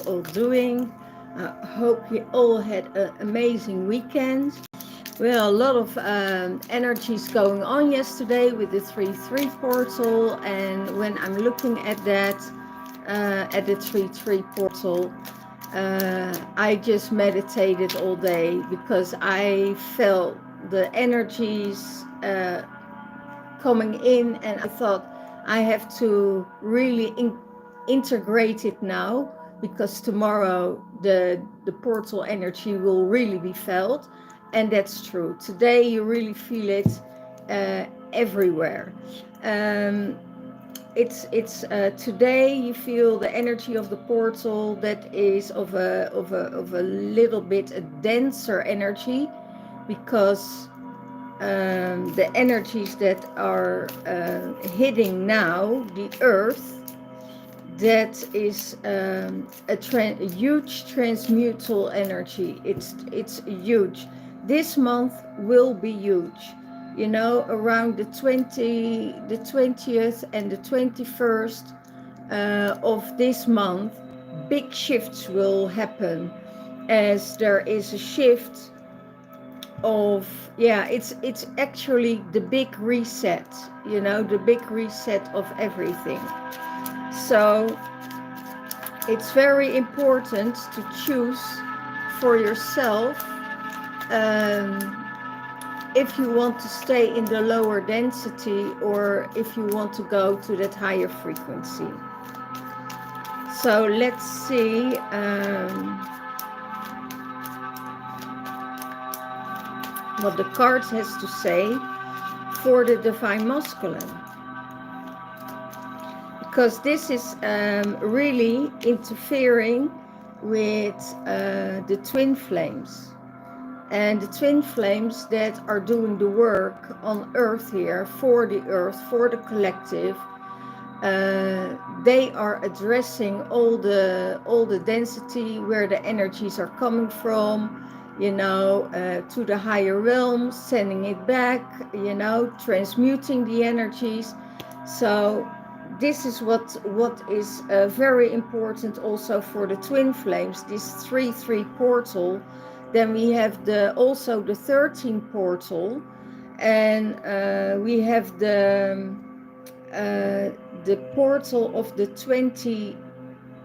all doing? I hope you all had an amazing weekend. Well, a lot of energies going on yesterday with the 3-3 portal, and when I'm looking at that, at the 3-3 portal, I just meditated all day because I felt the energies coming in, and I thought I have to really integrate it now, because tomorrow the portal energy will really be felt. And that's true. Today you really feel it everywhere. It's today you feel the energy of the portal that is of a little bit a denser energy, because the energies that are hitting now the earth, that is a huge transmutal energy. It's huge. This month will be huge. You know, around the 20th and the 21st of this month, big shifts will happen, as there is a shift of, yeah, it's actually the big reset, you know, the big reset of everything. So it's very important to choose for yourself if you want to stay in the lower density, or if you want to go to that higher frequency. So let's see what the card has to say for the divine masculine, because this is really interfering with the twin flames, and the twin flames that are doing the work on earth here, for the earth, for the collective. They are addressing all the density, where the energies are coming from, you know, to the higher realms, sending it back, you know, transmuting the energies. So this is what is very important also for the twin flames, this 3-3 portal. Then we have also the 13 portal, and we have the portal of the 20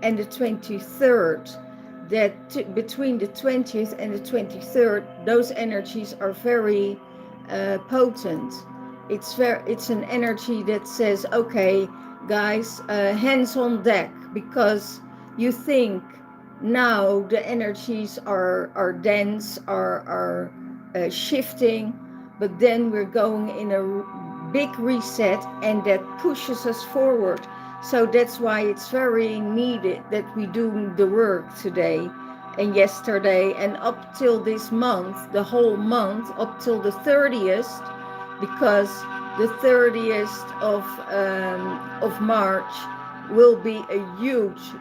and the 23rd. That between the 20th and the 23rd, those energies are very potent. It's an energy that says, okay, guys, hands on deck, because you think now the energies are dense, are shifting, but then we're going in a big reset, and that pushes us forward. So that's why it's very needed that we do the work today and yesterday, and up till this month, the whole month, up till the 30th, because the 30th of March will be a huge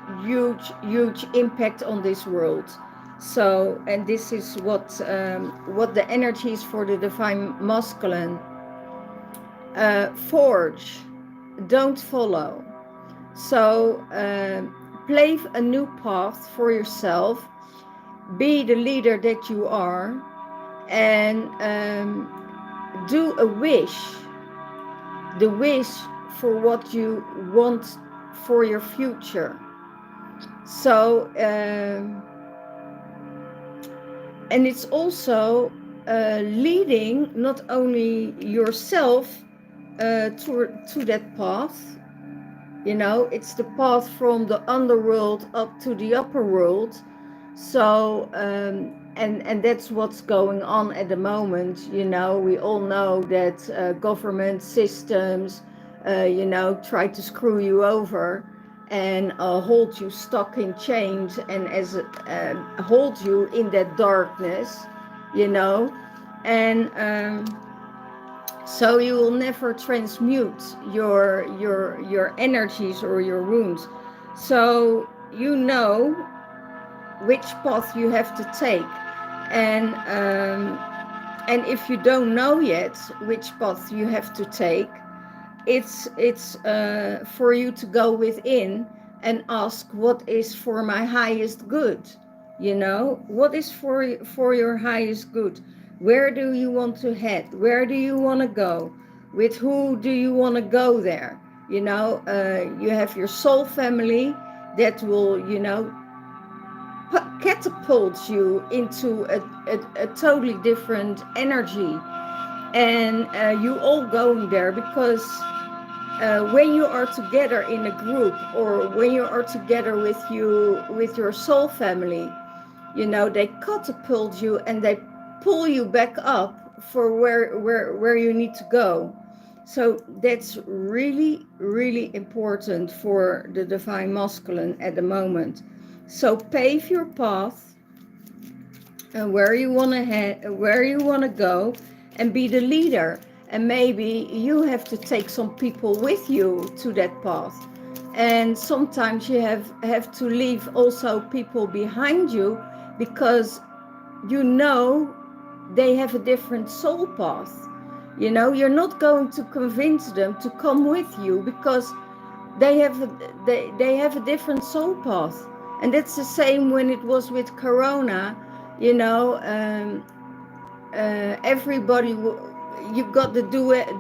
impact on this world. So, and this is what the energies for the divine masculine. Forge, don't follow. So pave a new path for yourself, be the leader that you are, and do a wish, the wish for what you want for your future. So and it's also leading not only yourself to that path, you know, it's the path from the underworld up to the upper world. So and that's what's going on at the moment. You know, we all know that government systems you know, try to screw you over and hold you stuck in chains, and as hold you in that darkness, you know, and so you will never transmute your energies or your wounds. So you know which path you have to take, and if you don't know yet which path you have to take, it's for you to go within and ask what is for my highest good. You know, what is for your highest good? Where do you want to head? Where do you want to go? With who do you want to go there? You know, you have your soul family that will, you know, catapult you into a totally different energy. And you all going there because when you are together in a group, or when you are together with your soul family, you know, they catapult you and they pull you back up for where you need to go. So that's really, really important for the divine masculine at the moment. So pave your path and where you want to head, where you want to go, and be the leader. And maybe you have to take some people with you to that path. And sometimes you have to leave also people behind you, because you know they have a different soul path. You know, you're not going to convince them to come with you because they have a different soul path. And that's the same when it was with Corona. You know, everybody, you got the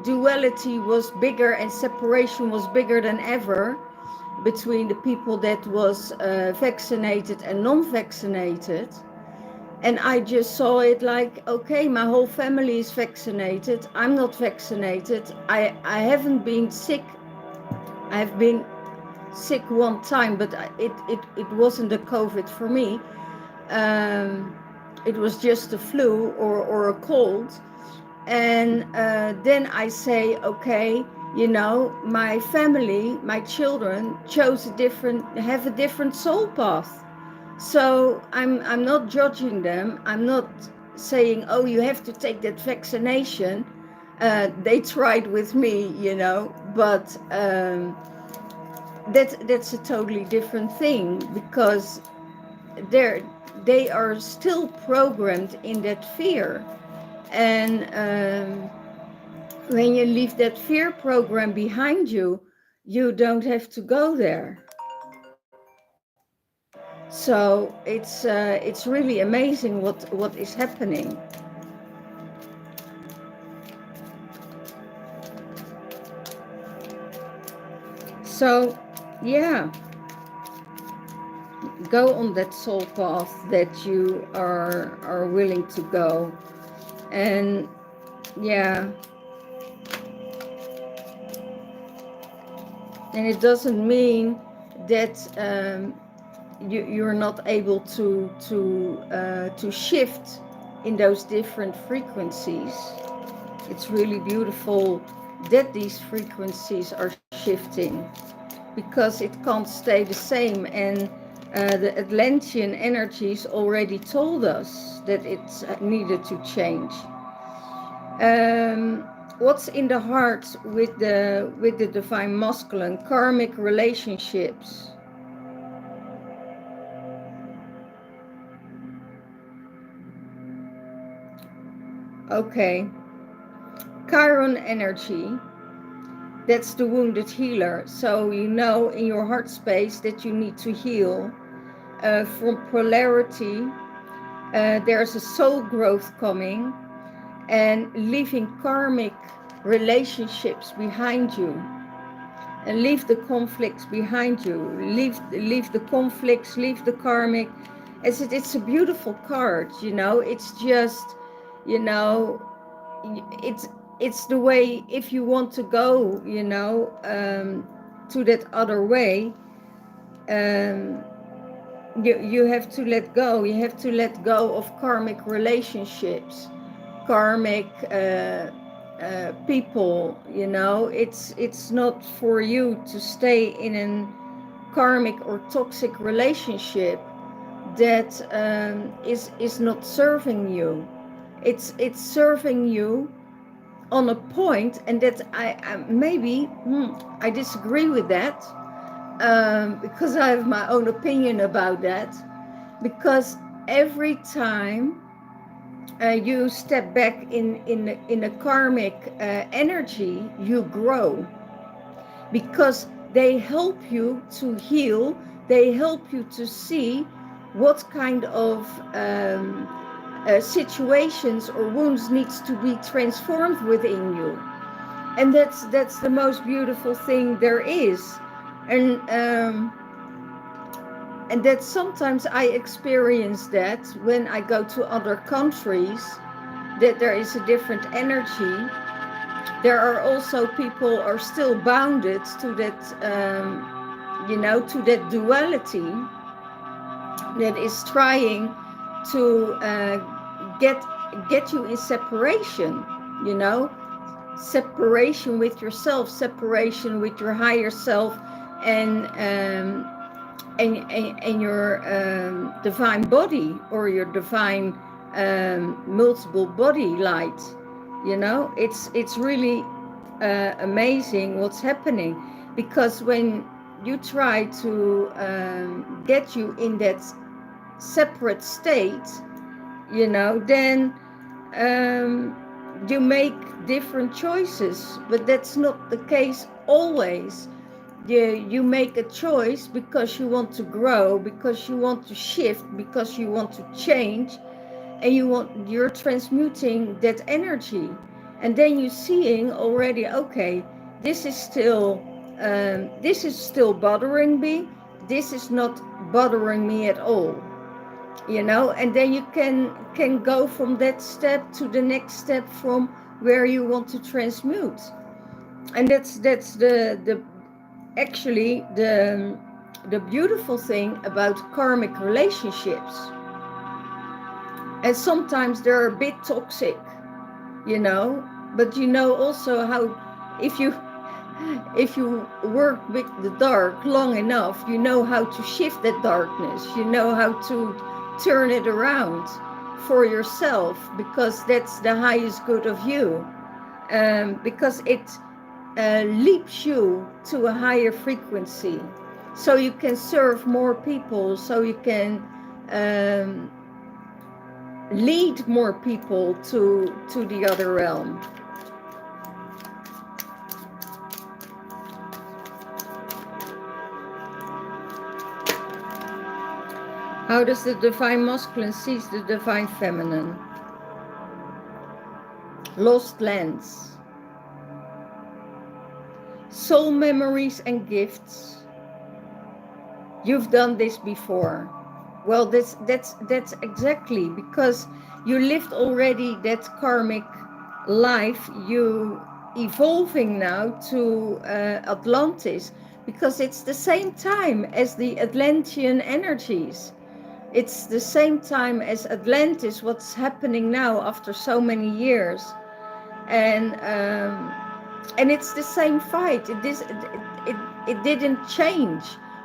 duality was bigger, and separation was bigger than ever between the people that was vaccinated and non-vaccinated. And I just saw it like, okay, my whole family is vaccinated, I'm not vaccinated. I haven't been sick. I've been sick one time, but it wasn't a COVID for me. It was just a flu or a cold. And then I say, okay, you know, my family, my children have a different soul path. So I'm not judging them. I'm not saying, oh, you have to take that vaccination. They tried with me, you know, but that's a totally different thing, because they are still programmed in that fear. And when you leave that fear program behind you, you don't have to go there. So it's really amazing what is happening. So yeah, go on that soul path that you are willing to go. And yeah, and it doesn't mean that you're not able to shift in those different frequencies. It's really beautiful that these frequencies are shifting, because it can't stay the same. And the Atlantean energies already told us that it's needed to change. What's in the heart with the divine masculine? Karmic relationships. Okay. Chiron energy, that's the wounded healer. So you know in your heart space that you need to heal from polarity. There's a soul growth coming, and leaving karmic relationships behind you, and leave the conflicts behind you. Leave the conflicts, leave the karmic. It's a beautiful card, you know. It's just, you know, it's the way. If you want to go, you know, to that other way, you have to let go. You have to let go of karmic relationships, karmic people. You know, it's not for you to stay in a karmic or toxic relationship that is not serving you. It's serving you on a point, and that I maybe I disagree with that, because I have my own opinion about that. Because every time you step back in a karmic energy, you grow, because they help you to heal. They help you to see what kind of situations or wounds needs to be transformed within you. And that's the most beautiful thing there is. And that sometimes I experience that when I go to other countries, that there is a different energy. There are also people are still bounded to that, to that duality that is trying to get you in separation, separation with yourself, separation with your higher self, and your divine body, or your divine multiple body light. It's really amazing what's happening, because when you try to get you in that separate state, then you make different choices, but that's not the case always. You make a choice because you want to grow, because you want to shift, because you want to change, and you're transmuting that energy, and then you're seeing already, okay, this is still bothering me, this is not bothering me at all, and then you can go from that step to the next step from where you want to transmute. And that's actually the beautiful thing about karmic relationships. And sometimes they're a bit toxic, but also how, if you work with the dark long enough, you know how to shift that darkness, you know how to turn it around for yourself, because that's the highest good of you, because it leaps you to a higher frequency, so you can serve more people, so you can lead more people to the other realm. How does the divine masculine seize the divine feminine? Lost lands, soul memories and gifts. You've done this before. Well, that's exactly, because you lived already that karmic life. You evolving now to Atlantis, because it's the same time as the Atlantean energies. It's the same time as Atlantis, what's happening now after so many years. And it's the same fight. It didn't change.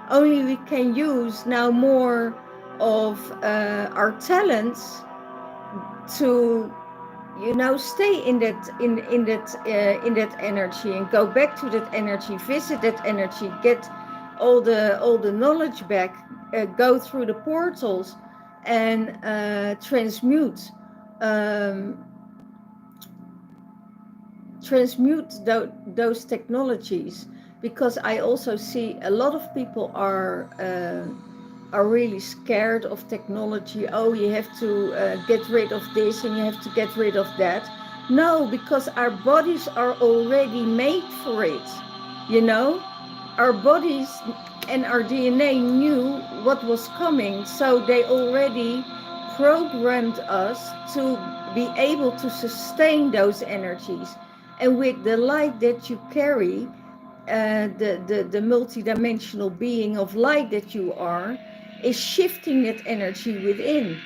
Only we can use now more of our talents to, stay in that energy, and go back to that energy, visit that energy, get all the knowledge back, go through the portals, and transmute those technologies. Because I also see a lot of people are really scared of technology. Oh, you have to get rid of this, and you have to get rid of that. No, because our bodies are already made for it. Our bodies and our DNA knew what was coming, so they already programmed us to be able to sustain those energies. And with the light that you carry, the multidimensional being of light that you are, is shifting that energy within.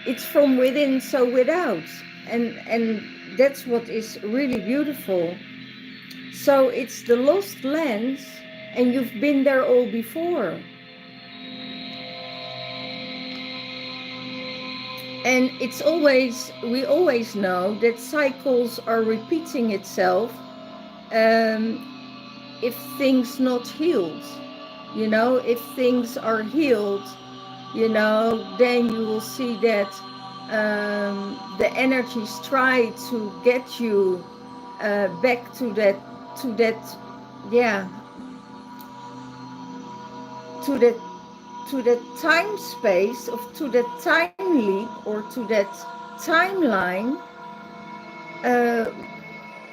It's from within, so without. And that's what is really beautiful. So it's the lost lands, and you've been there all before. And we always know that cycles are repeating itself if things not healed. If things are healed, then you will see that the energies try to get you back to that to that time space, of to that time leap, or to that timeline, uh,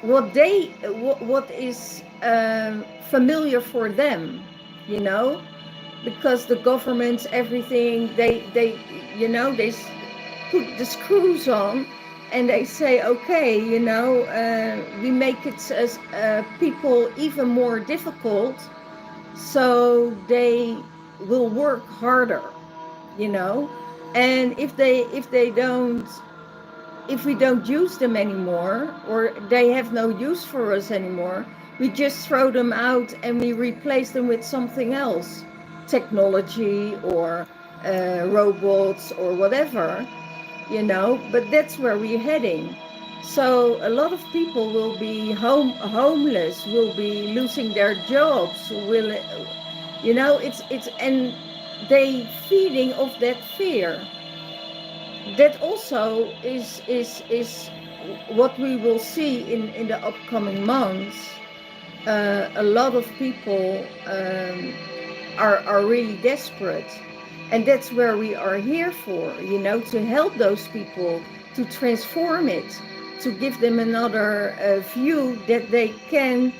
what is familiar for them, you know, because the governments, everything, they you know, they put the screws on, and they say, okay, you know, we make it as people even more difficult, so they will work harder, you know. And if we don't use them anymore, or they have no use for us anymore, we just throw them out and we replace them with something else, technology, or robots, or whatever, you know. But that's where we're heading. So a lot of people will be homeless, will be losing their jobs, will, you know, it's and they feeding off that fear. That also is what we will see in the upcoming months. A lot of people are really desperate, and that's where we are here for, you know, to help those people, to transform it, to give them another view that they can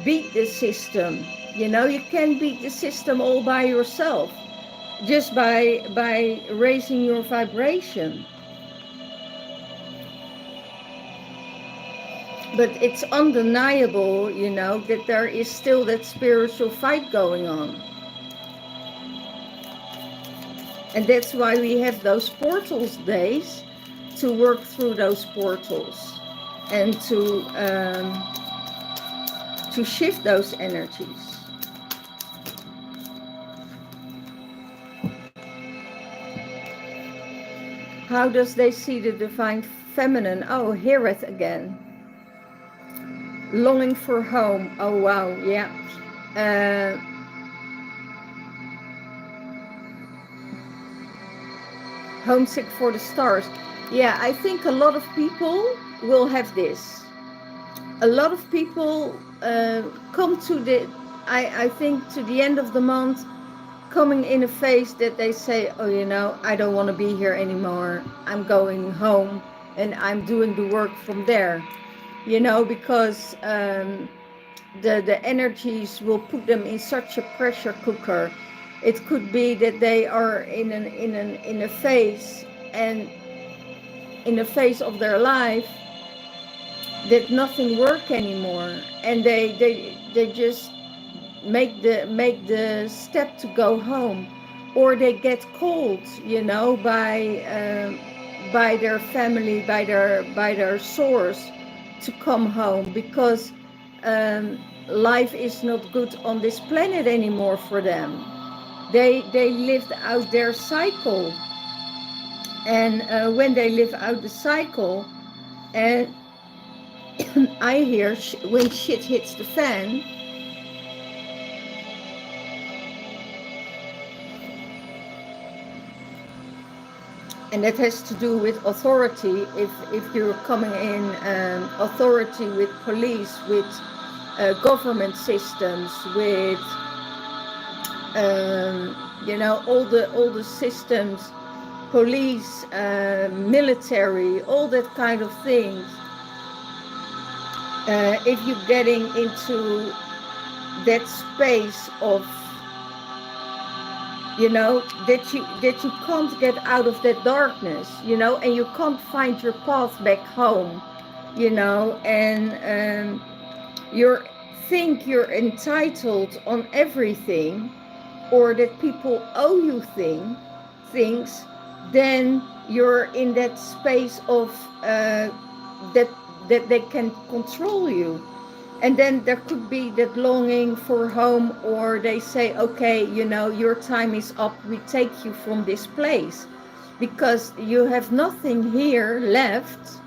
beat the system. You know, you can beat the system all by yourself, just by raising your vibration. But it's undeniable, you know, that there is still that spiritual fight going on. And that's why we have those portals days, to work through those portals and to shift those energies. How does they see the divine feminine? Oh, heareth again. Longing for home. Oh, wow, yeah. Homesick for the stars. Yeah, I think a lot of people will have this. A lot of people come to I think to the end of the month, coming in a phase that they say, oh, you know, I don't want to be here anymore. I'm going home and I'm doing the work from there, you know, because the energies will put them in such a pressure cooker. It could be that they are in a phase, and in a phase of their life, that nothing work anymore, and they just make the step to go home, or they get called, you know, by their family, by their source, to come home, because life is not good on this planet anymore for them. They lived out their cycle, and when they live out the cycle, and I hear when shit hits the fan, and that has to do with authority. If you're coming in authority with police, with government systems, with you know, all the systems, police, military, all that kind of things. If you're getting into that space of, you know, that you can't get out of that darkness, you know, and you can't find your path back home, you know, and you think you're entitled on everything, or that people owe you things, then you're in that space of that they can control you. And then there could be that longing for home, or they say, okay, you know, your time is up, we take you from this place, because you have nothing here left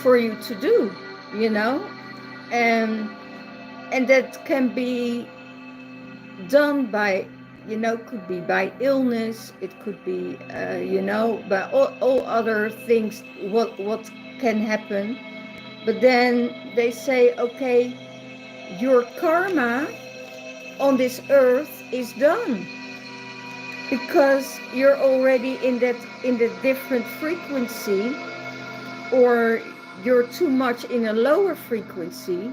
for you to do, you know. And that can be done by, you know, could be by illness, it could be you know, by all other things, what can happen. But then they say, okay, your karma on this earth is done, because you're already in the different frequency, or you're too much in a lower frequency.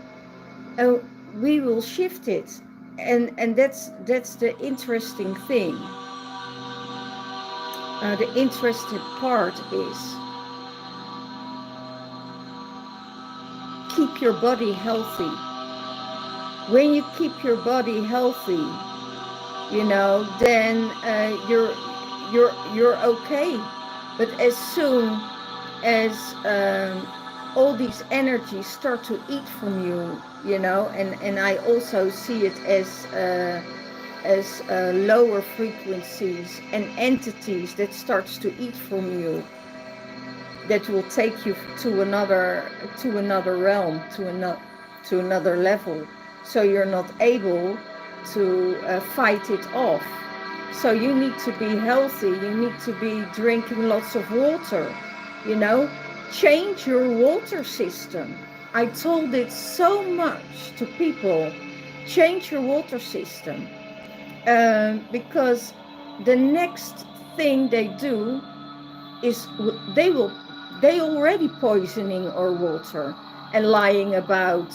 We will shift it, and that's the interesting thing. The interesting part is keep your body healthy. When you keep your body healthy, you know, then you're okay. But as soon as all these energies start to eat from you, you know, and I also see it as lower frequencies and entities that starts to eat from you, that will take you to another realm, to another level, so you're not able to fight it off. So you need to be healthy, you need to be drinking lots of water, you know, change your water system. I told it so much to people, change your water system, because the next thing they do is they already poisoning our water and lying about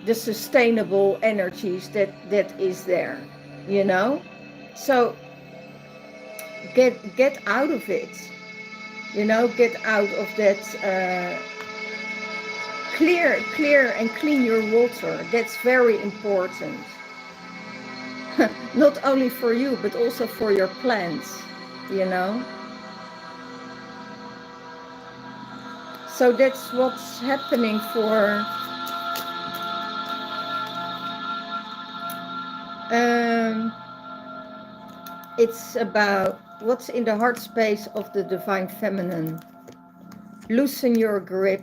the sustainable energies that is there, you know. So get out of it, you know, get out of that. Clear and clean your water. That's very important. Not only for you, but also for your plants, you know. So that's what's happening for it's about what's in the heart space of the divine feminine. Loosen your grip,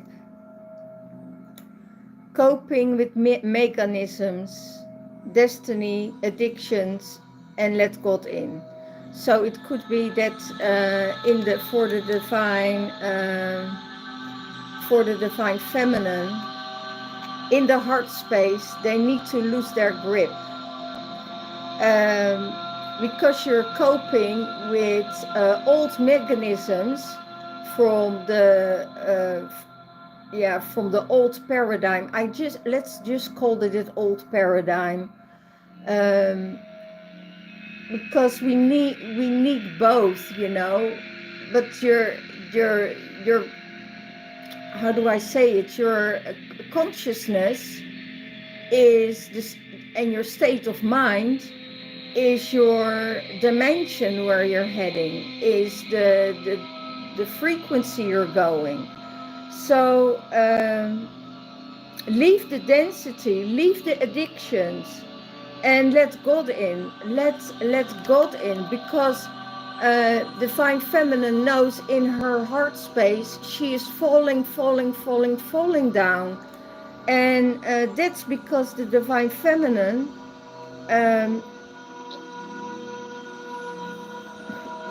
coping with mechanisms, destiny, addictions, and let God in. So it could be that for the divine feminine, in the heart space, they need to lose their grip, because you're coping with old mechanisms from the from the old paradigm. Let's just call it an old paradigm, because we need both, you know. But your how do I say it? Your consciousness is this, and your state of mind is your dimension where you're heading, is the frequency you're going. So leave the density, leave the addictions, and let God in. Let God in, because divine feminine knows in her heart space she is falling down, and that's because the divine feminine,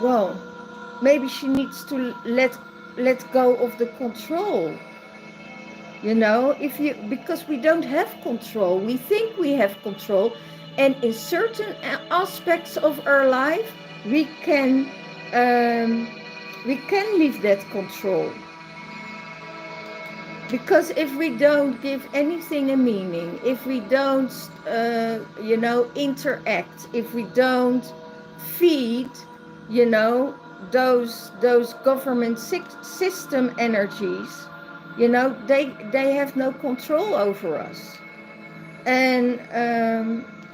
well, maybe she needs to let go of the control, you know. Because we don't have control, we think we have control, and in certain aspects of our life we can leave that control. Because if we don't give anything a meaning, if we don't you know, interact, if we don't feed, you know, those government system energies, you know, they have no control over us. And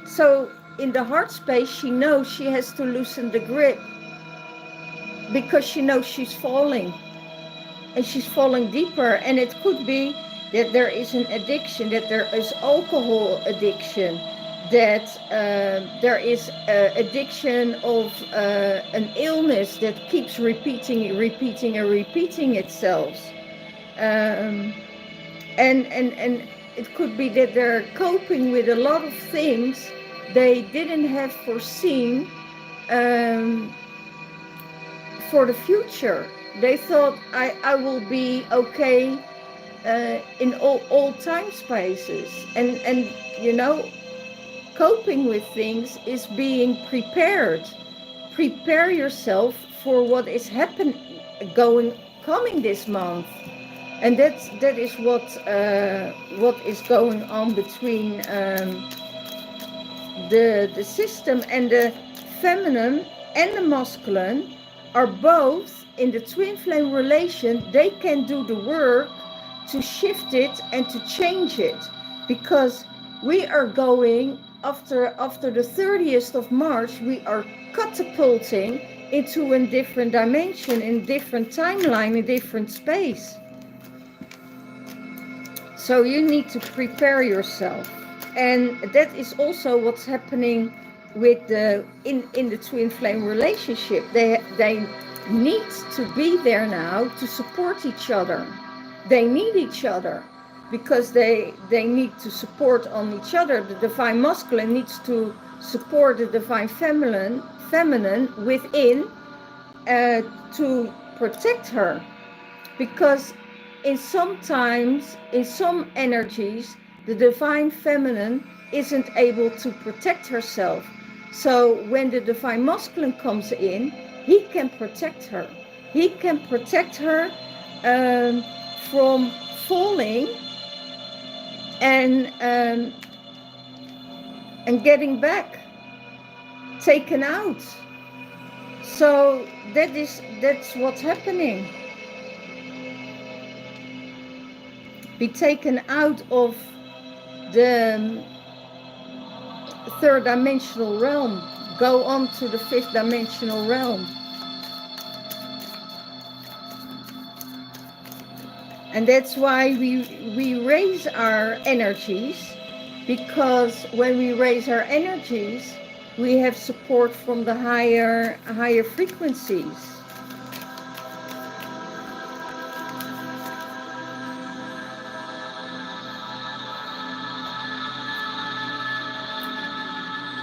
so in the heart space, she knows she has to loosen the grip, because she knows she's falling, and she's falling deeper. And it could be that there is an addiction, that there is alcohol addiction, that there is addiction of an illness that keeps repeating itself. And it could be that they're coping with a lot of things they didn't have foreseen for the future. They thought, I will be okay in all time spaces. And you know, coping with things is being prepared. Prepare yourself for what is coming this month. And that is what is going on between the system, and the feminine and the masculine are both in the twin flame relation. They can do the work to shift it and to change it, because we are going after the 30th of March, we are catapulting into a different dimension, in different timeline, in different space. So you need to prepare yourself. And that is also what's happening with in the twin flame relationship. They need to be there now to support each other. They need each other, because they need to support on each other. The divine masculine needs to support the divine feminine within, to protect her, because in some energies, the divine feminine isn't able to protect herself. So when the divine masculine comes in, he can protect her. He can protect her from falling and getting back, taken out. So that's what's happening. Be taken out of the third dimensional realm, go on to the fifth dimensional realm. And that's why we raise our energies, because when we raise our energies, we have support from the higher frequencies.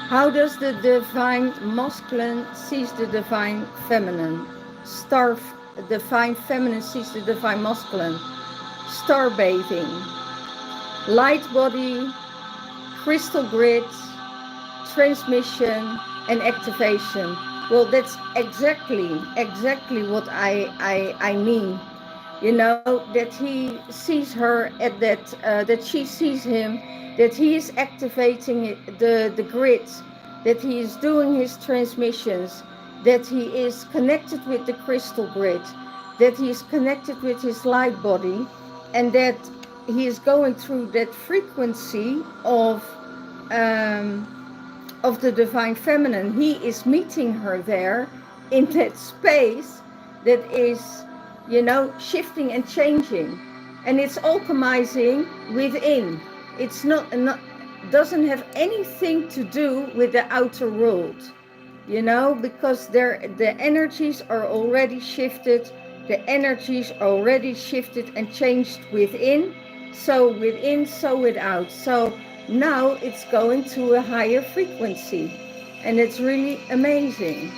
How does the divine masculine sees the divine feminine? Divine feminine sees the divine masculine. Star bathing, light body, crystal grid, transmission and activation. Well, that's exactly what I mean. You know, that he sees her at that she sees him, that he is activating the grid, that he is doing his transmissions, that he is connected with the crystal grid, that he is connected with his light body, and that he is going through that frequency of the divine feminine. He is meeting her there in that space that is, you know, shifting and changing, and it's alchemizing within. It's not doesn't have anything to do with the outer world, you know, because the energies are already shifted. The energies are already shifted and changed within. So within, so without. So now it's going to a higher frequency, and it's really amazing.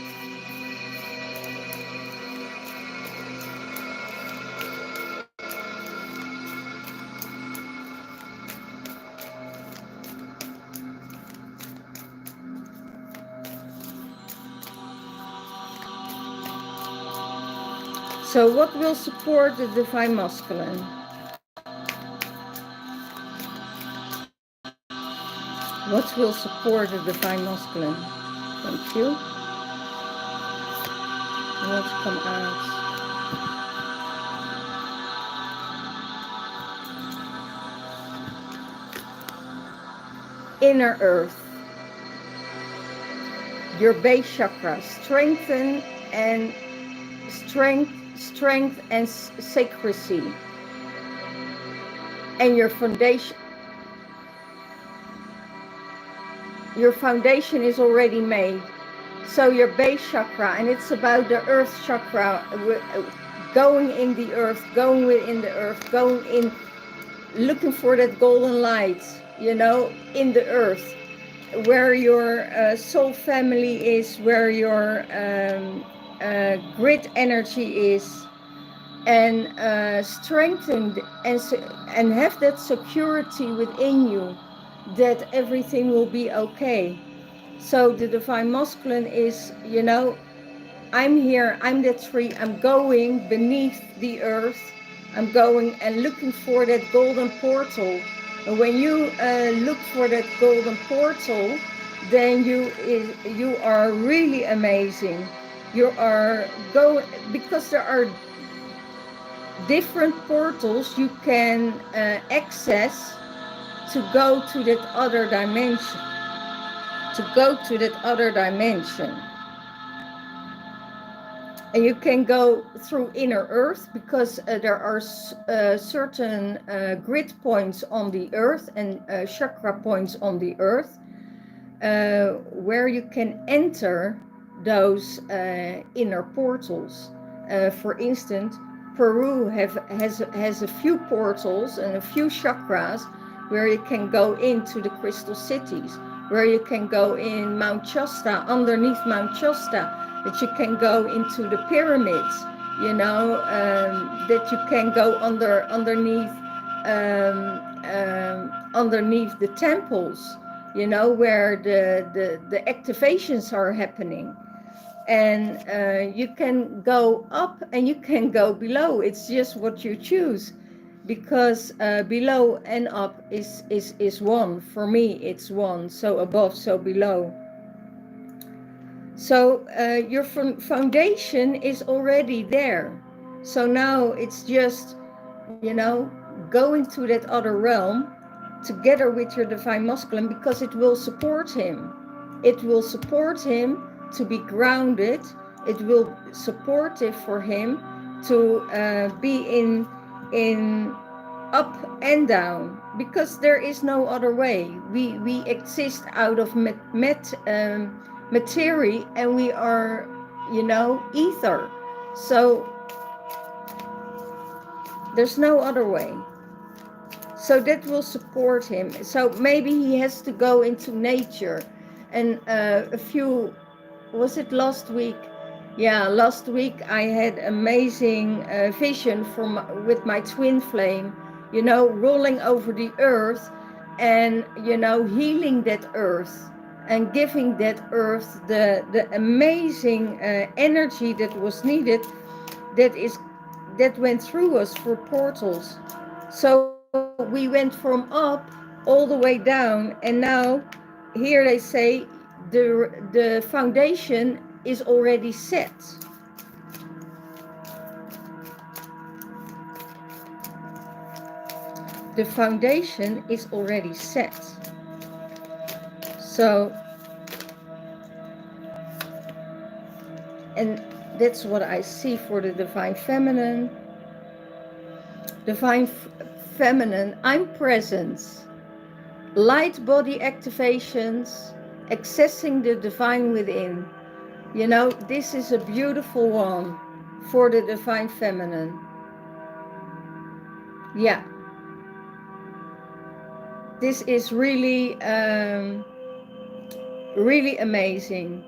So what will support the divine masculine? What will support the divine masculine? Thank you. Let's come out. Inner earth. Your base chakra. Strength and secrecy. And your foundation. Your foundation is already made. So your base chakra, and it's about the earth chakra, going in the earth, going within the earth, going in, looking for that golden light, you know, in the earth, where your soul family is, where your grid energy is, and strengthen and have that security within you that everything will be okay. So the divine masculine is, you know, I'm here, I'm the tree, I'm going beneath the earth, I'm going and looking for that golden portal. And when you look for that golden portal, then you are really amazing. You are go because there are different portals you can access to go to that other dimension. To go to that other dimension. And you can go through inner earth because there are certain grid points on the earth and chakra points on the earth where you can enter those inner portals. For instance, Peru has a few portals and a few chakras where you can go into the crystal cities, where you can go in Mount Shasta, underneath Mount Shasta, that you can go into the pyramids, you know, that you can go underneath underneath the temples, you know, where the activations are happening. And you can go up and you can go below. It's just what you choose, because below and up is one. For me, it's one. So above, so below. So your foundation is already there. So now it's just, you know, going to that other realm together with your divine masculine, because it will support him. It will support him to be grounded. It will support it for him to be in up and down, because there is no other way. We exist out of materia, and we are, you know, ether. So there's no other way. So that will support him. So maybe he has to go into nature. And a few, was it last week? Yeah, last week I had amazing vision with my twin flame, you know, rolling over the earth and, you know, healing that earth and giving that earth the amazing energy that was needed, that went through us for portals. So we went from up all the way down, and now here they say the foundation is already set. The foundation is already set. So, and that's what I see for the divine feminine. Divine feminine, I'm presence. Light body activations, accessing the divine within. You know, this is a beautiful one for the divine feminine. Yeah. This is really, really amazing.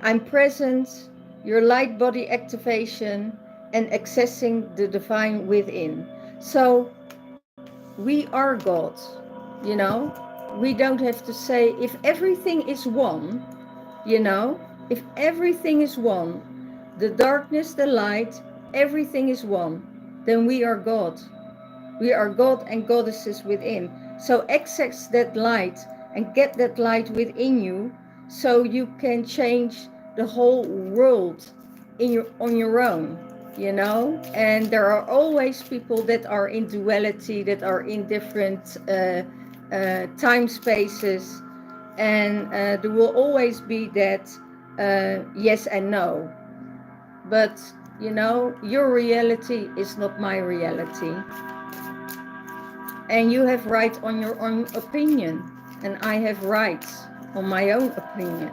I'm present, your light body activation, and accessing the divine within. So we are God, you know. We don't have to say, if everything is one, you know, if everything is one, the darkness, the light, everything is one, then we are God. We are God and goddesses within. So access that light and get that light within you, so you can change the whole world on your own, you know. And there are always people that are in duality, that are in different time spaces, and there will always be that yes and no. But you know, your reality is not my reality, and you have right on your own opinion, and I have rights on my own opinion.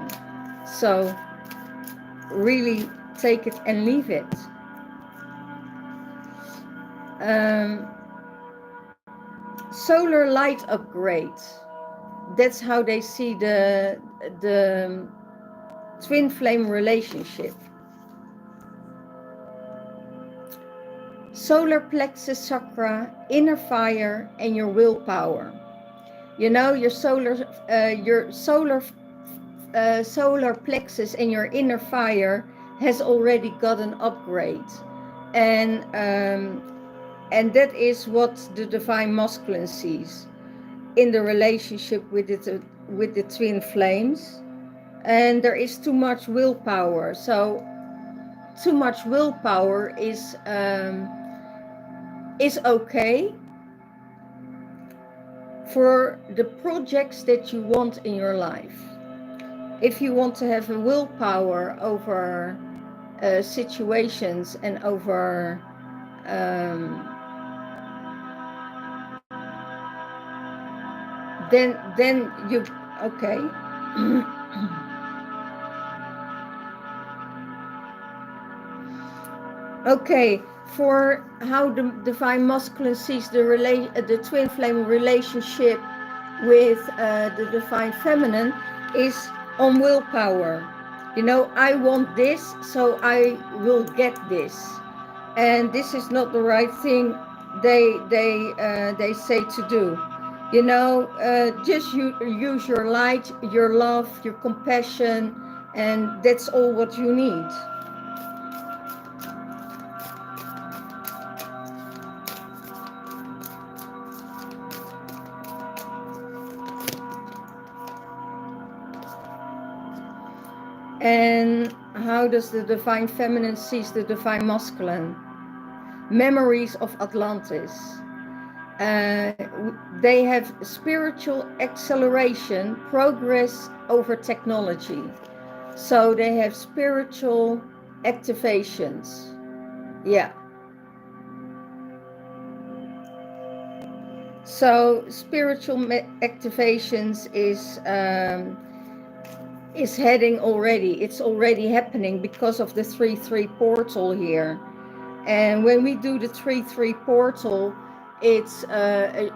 So really take it and leave it. Solar light upgrade, that's how they see the twin flame relationship. solar plexus chakra, inner fire, and your willpower. You know, your solar plexus and your inner fire has already got an upgrade, and that is what the divine masculine sees in the relationship with the twin flames. And there is too much willpower, so too much willpower is okay for the projects that you want in your life. If you want to have a willpower over situations and over then you okay. Okay, for how the divine masculine sees the twin flame relationship with the divine feminine is on willpower. You know, I want this, so I will get this, and this is not the right thing they say to do. You know, just use your light, your love, your compassion, and that's all what you need. And how does the divine feminine sees the divine masculine? Memories of Atlantis. They have spiritual acceleration, progress over technology. So they have spiritual activations. Yeah. So spiritual activations is heading already. It's already happening because of the 3-3 portal here. And when we do the 3-3 portal, it's a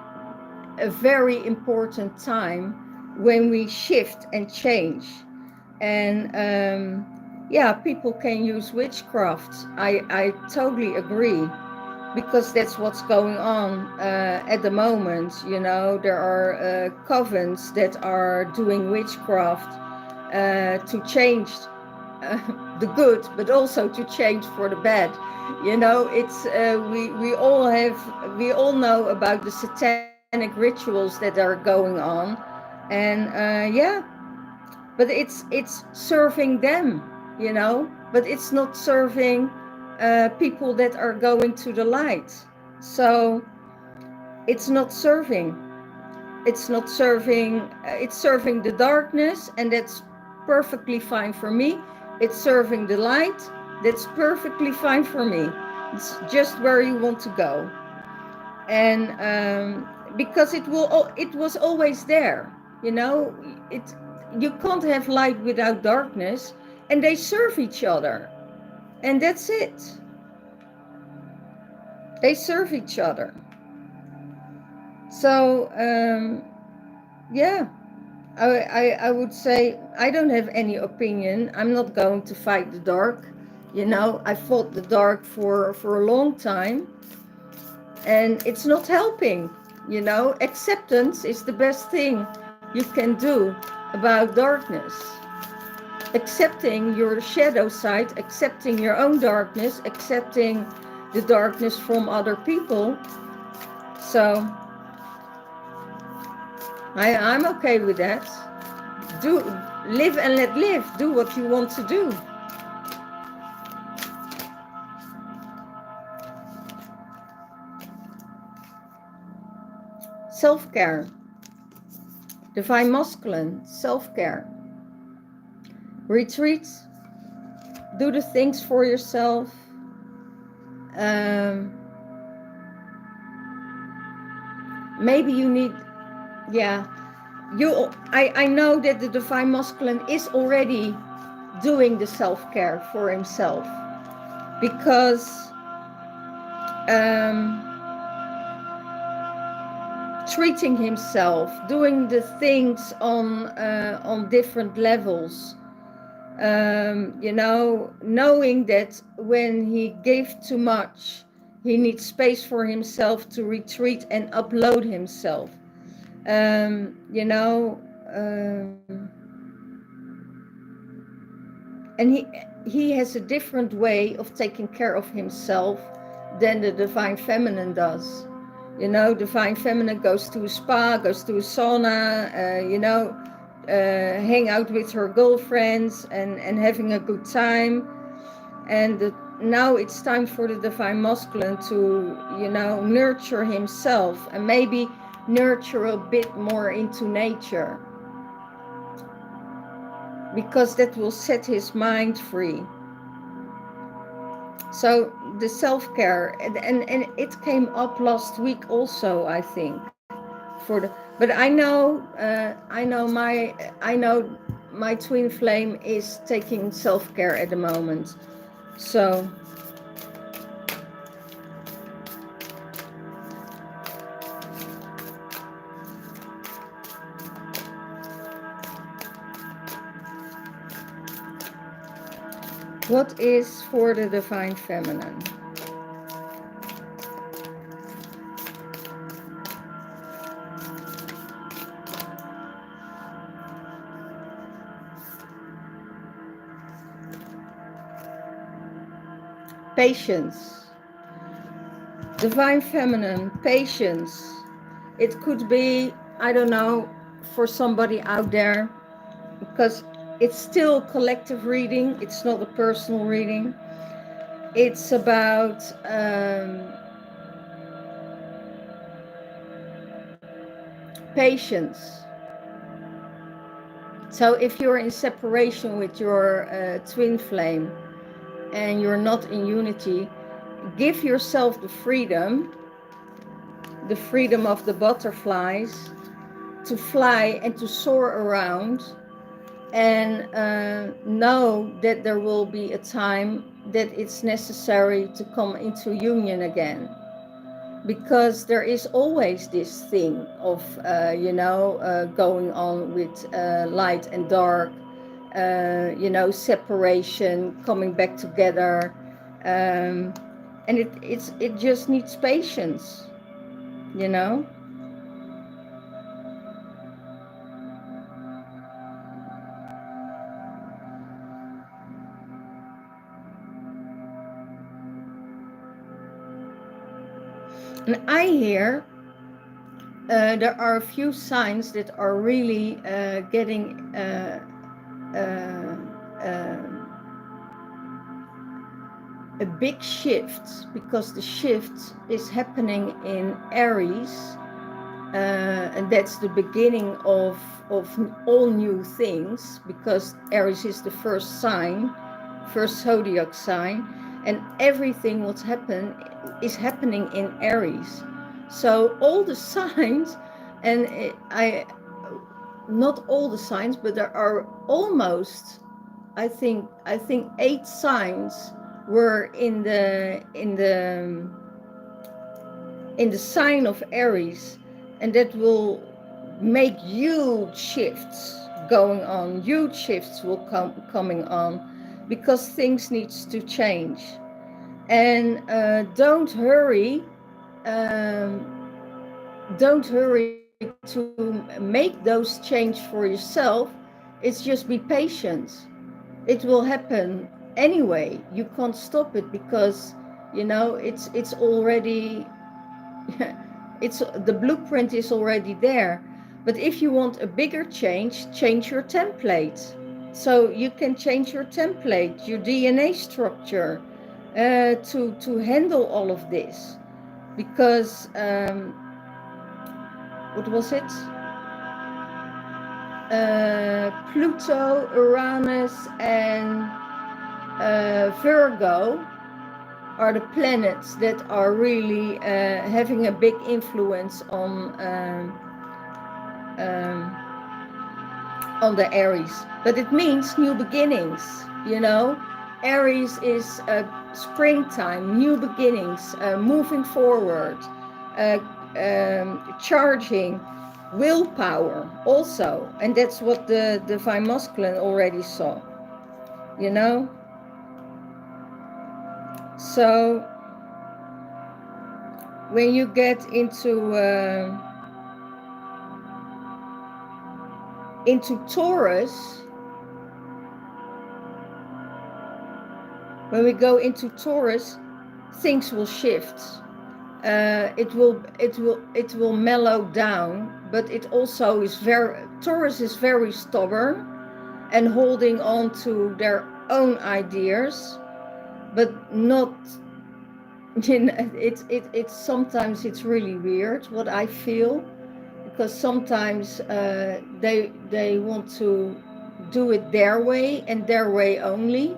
very important time when we shift and change. And yeah, people can use witchcraft. I totally agree, because that's what's going on at the moment. You know, there are covens that are doing witchcraft to change the good, but also to change for the bad. You know, it's we all know about the satanic rituals that are going on, and yeah, but it's serving them, you know, but it's not serving people that are going to the light. So it's not serving. It's not serving. It's serving the darkness, and that's perfectly fine for me. It's serving the light. That's perfectly fine for me. It's just where you want to go, and because it was always there. You know, you can't have light without darkness, and they serve each other, and that's it. They serve each other. So yeah, I would say I don't have any opinion. I'm not going to fight the dark. You know, I fought the dark for a long time, and it's not helping. You know, acceptance is the best thing you can do about darkness. Accepting your shadow side, accepting your own darkness, accepting the darkness from other people. So I'm okay with that. Do live and let live. Do what you want to do. Self-care. Divine masculine, self-care. Retreats. Do the things for yourself. Maybe you need, yeah. I know that the divine masculine is already doing the self-care for himself, because treating himself, doing the things on different levels, you know, knowing that when he gave too much, He needs space for himself to retreat and upload himself. You know, and he has a different way of taking care of himself than the divine feminine does. You know, divine feminine goes to a spa, goes to a sauna, you know, hang out with her girlfriends and having a good time. And now it's time for the divine masculine to, you know, nurture himself and maybe nurture a bit more into nature, because that will set his mind free. So the self-care, and it came up last week also, I think, for the, but I know my twin flame is taking self-care at the moment. So what is for the divine feminine? Patience. Divine feminine, patience. It could be, I don't know, for somebody out there, because it's still collective reading, it's not a personal reading. It's about patience. So if you're in separation with your twin flame and you're not in unity, give yourself the freedom of the butterflies to fly and to soar around, and know that there will be a time that it's necessary to come into union again, because there is always this thing of you know, going on with light and dark, you know, separation, coming back together, and it just needs patience, you know. And I hear there are a few signs that are really getting uh, a big shift, because the shift is happening in Aries, and that's the beginning of all new things, because Aries is the first sign, first zodiac sign, and everything what's happened is happening in Aries. So all the signs, and I not all the signs, but there are almost, I think 8 signs were in the sign of Aries, and that will make huge shifts going on. Huge shifts will coming on, because things needs to change. And don't hurry. Don't hurry to make those change for yourself. It's just be patient. It will happen anyway. You can't stop it, because you know it's already it's the blueprint is already there. But if you want a bigger change, change your template. So you can change your template, your DNA structure, to handle all of this. Because what was it? Pluto, Uranus, and Virgo are the planets that are really having a big influence on the Aries. But it means new beginnings, you know. Aries is springtime, new beginnings, moving forward, charging, willpower also. And that's what the divine masculine already saw, you know. So when you get into Taurus, when we go into Taurus, things will shift. It will mellow down, but it also is Taurus is very stubborn and holding on to their own ideas, but not, it's sometimes it's really weird what I feel, because sometimes they want to do it their way and their way only.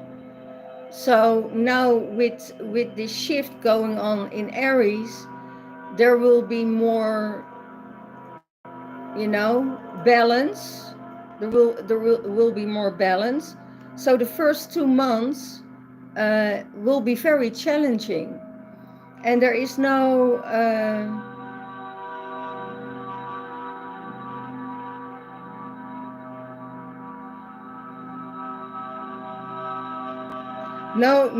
So now with this shift going on in Aries, there will be more, balance. There will be more balance. So the first 2 months will be very challenging, and there is no no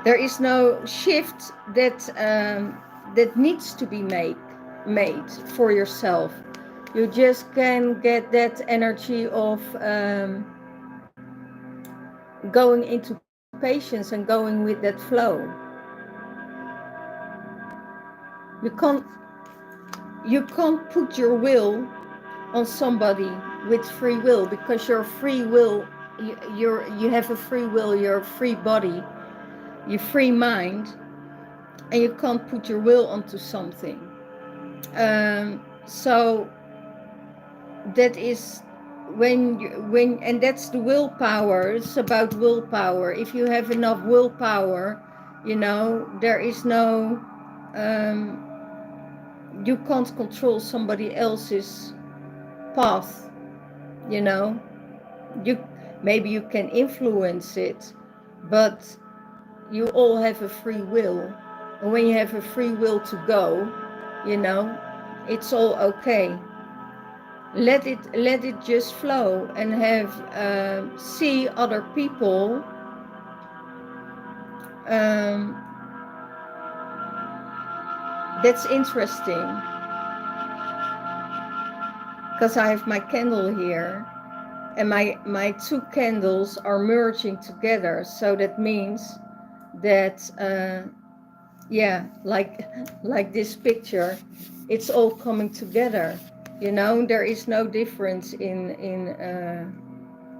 there is no shift that needs to be made for yourself. You just can get that energy of going into patience and going with that flow. You can't put your will on somebody with free will, because your free will, you have a free will, you're a free body, your free mind, and you can't put your will onto something. So that is when and that's the willpower. It's about willpower. If you have enough willpower, there is no you can't control somebody else's path. You maybe you can influence it, but you all have a free will, and when you have a free will to go, it's all okay. Let it just flow, and have see other people that's interesting, because I have my candle here, and my two candles are merging together. So that means that like this picture, it's all coming together. There is no difference in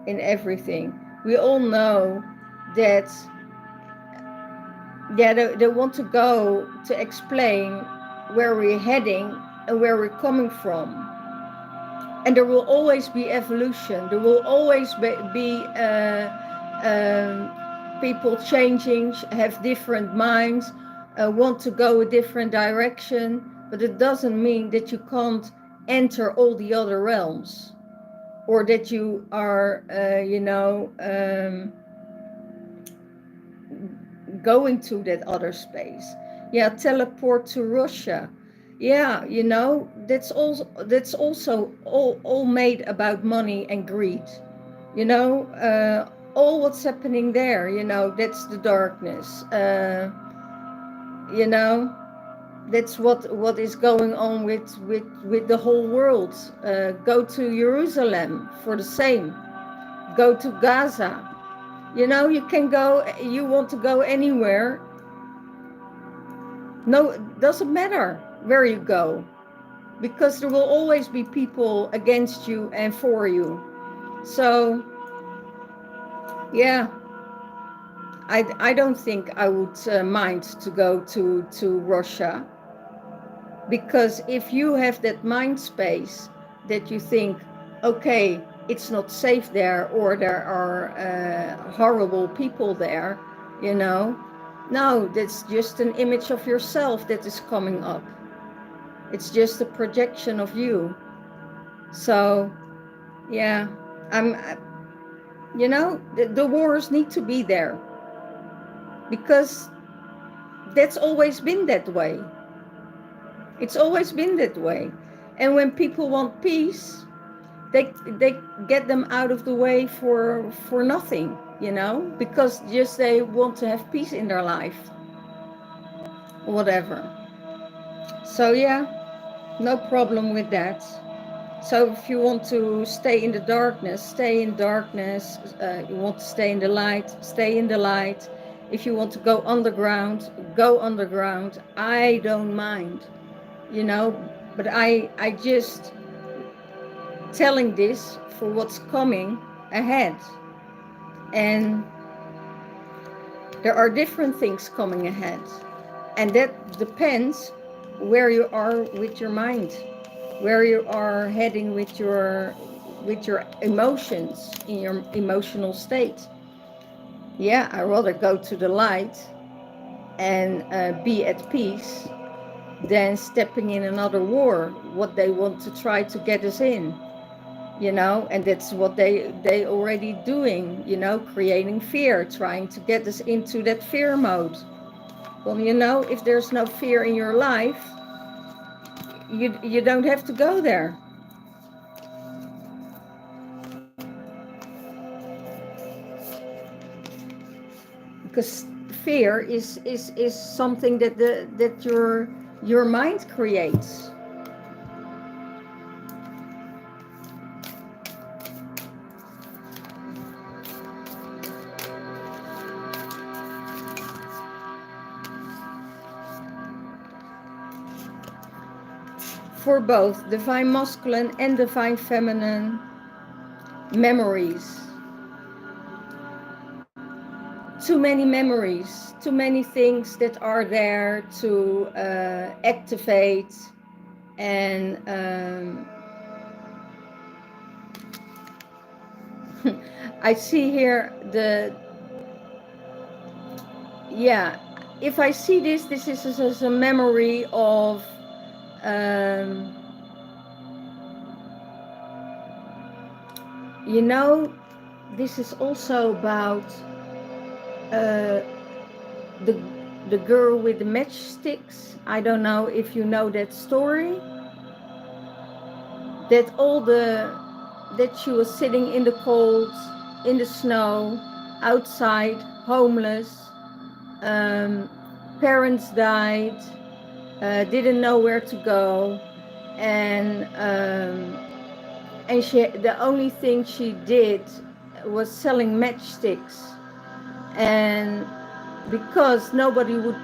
everything. We all know that they want to go to explain where we're heading and where we're coming from. And there will always be evolution. There will always be people changing, have different minds, want to go a different direction. But it doesn't mean that you can't enter all the other realms, or that you are, going to that other space. Teleport to Russia. That's also all made about money and greed. All what's happening there, that's the darkness. That's what is going on with the whole world. Go to Jerusalem for the same. Go to Gaza. You can go, you want to go anywhere. No, it doesn't matter where you go, because there will always be people against you and for you. So, I don't think I would mind to go to Russia, because if you have that mind space that you think, okay, it's not safe there, or there are horrible people there, no, that's just an image of yourself that is coming up. It's just a projection of you. So, the wars need to be there, because that's always been that way. It's always been that way. And when people want peace, they get them out of the way for nothing, you know, because just they want to have peace in their life, whatever. So yeah, no problem with that. So if you want to stay in the darkness, stay in darkness. You want to stay in the light, stay in the light. If you want to go underground, go underground. I don't mind, you know, but I just telling this for what's coming ahead. And there are different things coming ahead. And that depends where you are with your mind, where you are heading with your emotions, in your emotional state. Yeah, I rather go to the light and be at peace than stepping in another war, what they want to try to get us in, you know. And that's what they already doing, you know, creating fear, trying to get us into that fear mode. Well, you know, if there's no fear in your life, you don't have to go there. Because fear is something that your mind creates. For both divine masculine and divine feminine memories. Too many memories, too many things that are there to activate. And I see here yeah, if I see this is as a memory of you know, this is also about the girl with the matchsticks. I don't know if you know that story. That she was sitting in the cold, in the snow, outside, homeless. Parents died, didn't know where to go, and the only thing she did was selling matchsticks. And because nobody would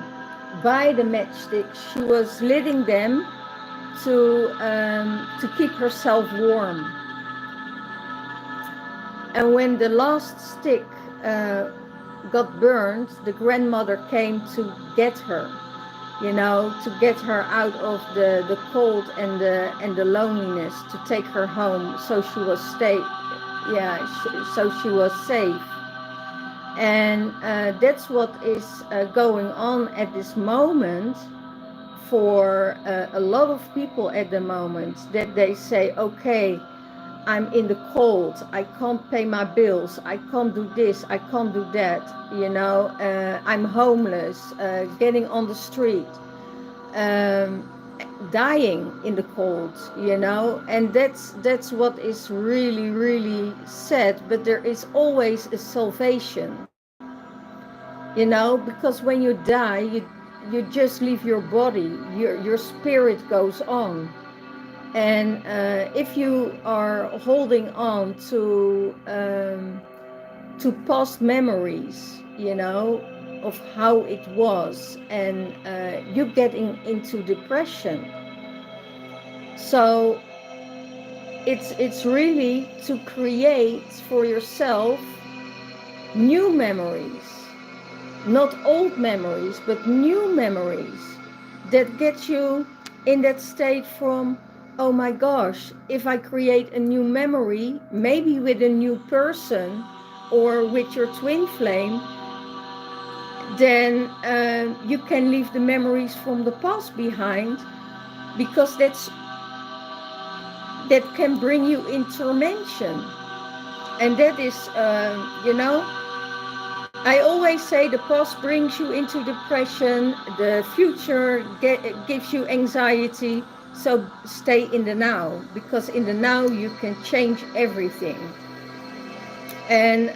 buy the matchsticks, she was lighting them to keep herself warm. And when the last stick got burned, the grandmother came to get her, you know, to get her out of the cold and the loneliness, to take her home, so she was so she was safe. And that's what is going on at this moment for a lot of people at the moment, that they say, okay, I'm in the cold, I can't pay my bills, I can't do this, I can't do that, you know, I'm homeless, getting on the street, dying in the cold, you know. And that's what is really, really sad. But there is always a salvation, you know, because when you die, you just leave your body, your spirit goes on. And if you are holding on to past memories, you know, of how it was, and you're getting into depression. So it's really to create for yourself new memories, not old memories, but new memories that get you in that state from, oh my gosh, if I create a new memory, maybe with a new person or with your twin flame, then you can leave the memories from the past behind, because that can bring you in tormentation. And that is, you know, I always say the past brings you into depression, the future gives you anxiety, So stay in the now, because in the now you can change everything. And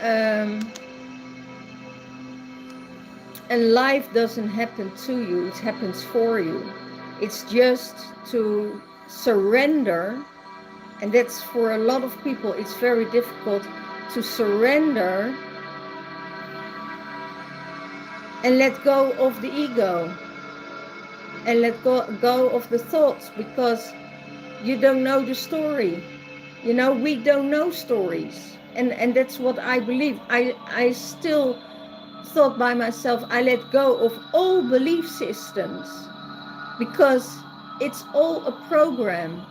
life doesn't happen to you, it happens for you. It's just to surrender. And that's, for a lot of people, it's very difficult to surrender and let go of the ego and let go of the thoughts, because you don't know the story. You know, we don't know stories. And that's what I believe. I still thought by myself, I let go of all belief systems, because it's all a program.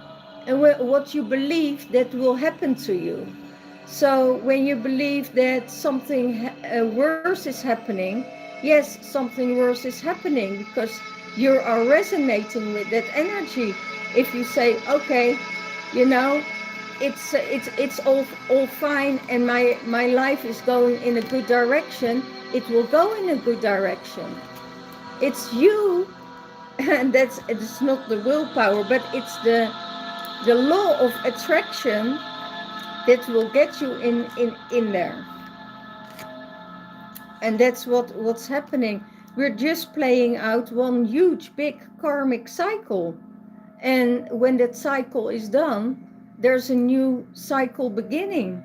And what you believe, that will happen to you. So when you believe that something worse is happening, yes, something worse is happening, because you are resonating with that energy. If you say, okay, you know, it's all fine, and my life is going in a good direction, it will go in a good direction. It's you, and it's not the willpower, but it's the law of attraction that will get you in there. And that's what's happening. We're just playing out one huge big karmic cycle. And when that cycle is done, there's a new cycle beginning.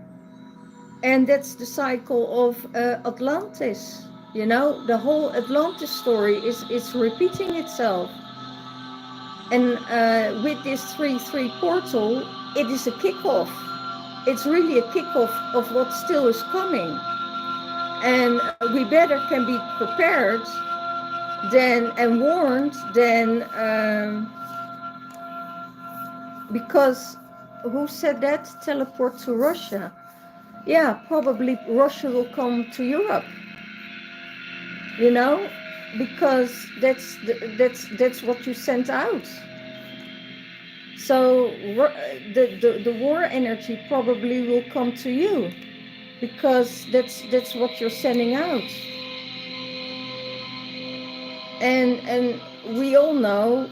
And that's the cycle of Atlantis. You know, the whole Atlantis story is repeating itself. And with this 3-3 portal, it is a kickoff. It's really a kickoff of what still is coming. And we better can be prepared and warned than, because who said that? Teleport to Russia. Yeah, probably Russia will come to Europe. You know, because that's what you sent out. So the war energy probably will come to you, because that's what you're sending out. And we all know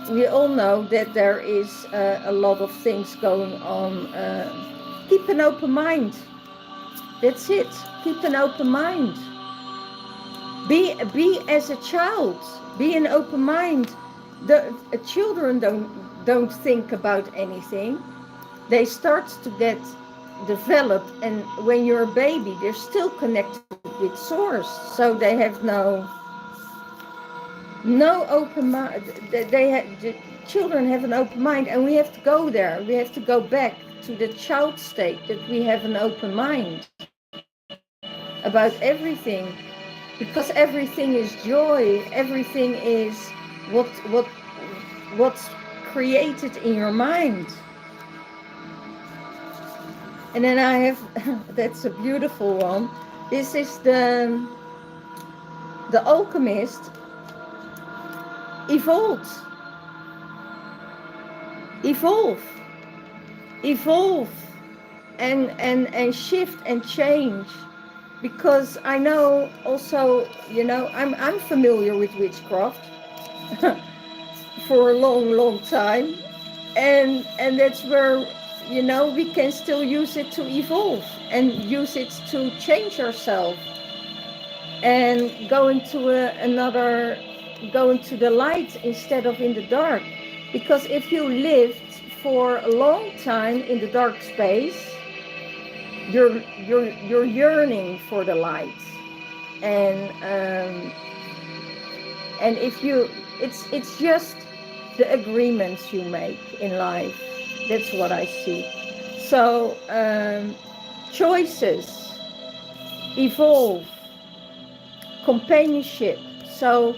that there is a lot of things going on. Keep an open mind. That's it. Keep an open mind. Be as a child. Be an open mind. The children don't think about anything. They start to get developed, and when you're a baby, they're still connected with source. So they have no open mind. The children have an open mind, and we have to go there. We have to go back to the child state, that we have an open mind about everything, because everything is joy. Everything is what's created in your mind. And then I have that's a beautiful one. This is the alchemist. Evolve, and shift and change. Because I know also, you know, I'm familiar with witchcraft for a long time, and that's where, you know, we can still use it to evolve and use it to change ourselves and go into the light instead of in the dark. Because if you lived for a long time in the dark space, you're yearning for the light. And if you, it's just the agreements you make in life. That's what I see. So choices, evolve, companionship. So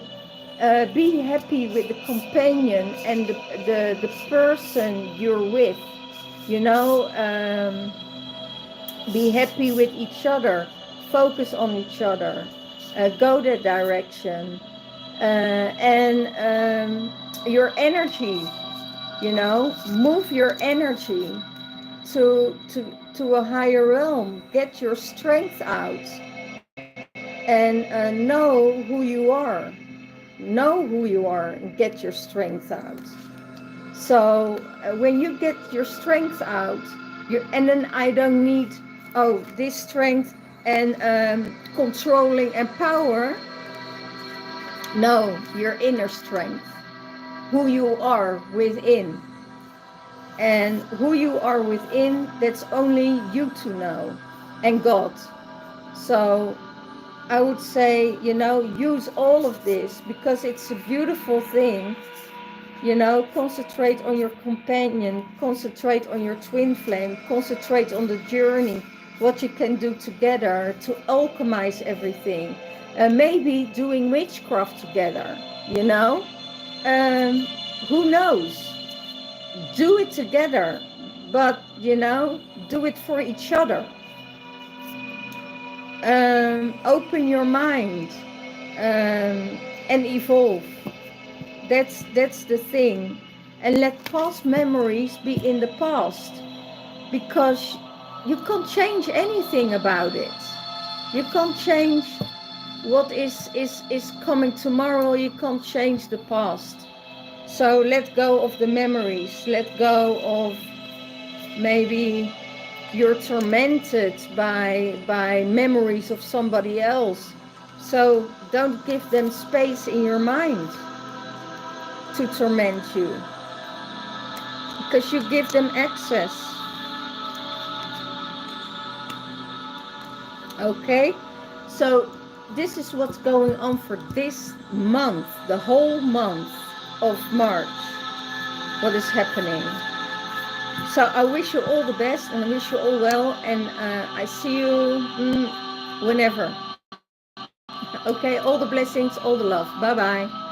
be happy with the companion and the person you're with. You know, be happy with each other. Focus on each other. Go that direction. And your energy. You know, move your energy to a higher realm. Get your strength out, and know who you are. know who you are and get your strength out. So when you get your strength out, and then I don't need, oh, this strength and controlling and power. No, your inner strength, who you are within. And who you are within, that's only you to know, and God. So I would say, use all of this, because it's a beautiful thing. Concentrate on your companion, concentrate on your twin flame, concentrate on the journey, what you can do together to alchemize everything. Maybe doing witchcraft together, who knows? Do it together, but, do it for each other. Open your mind and evolve. That's the thing. And let past memories be in the past, because you can't change anything about it. You can't change what is coming tomorrow. You can't change the past. So let go of the memories. Let go of, maybe you're tormented by memories of somebody else. So don't give them space in your mind to torment you, because you give them access. Okay, so this is what's going on for this month, the whole month of March, what is happening. So I wish you all the best, and I wish you all well, and I see you whenever. Okay, all the blessings, all the love. Bye bye.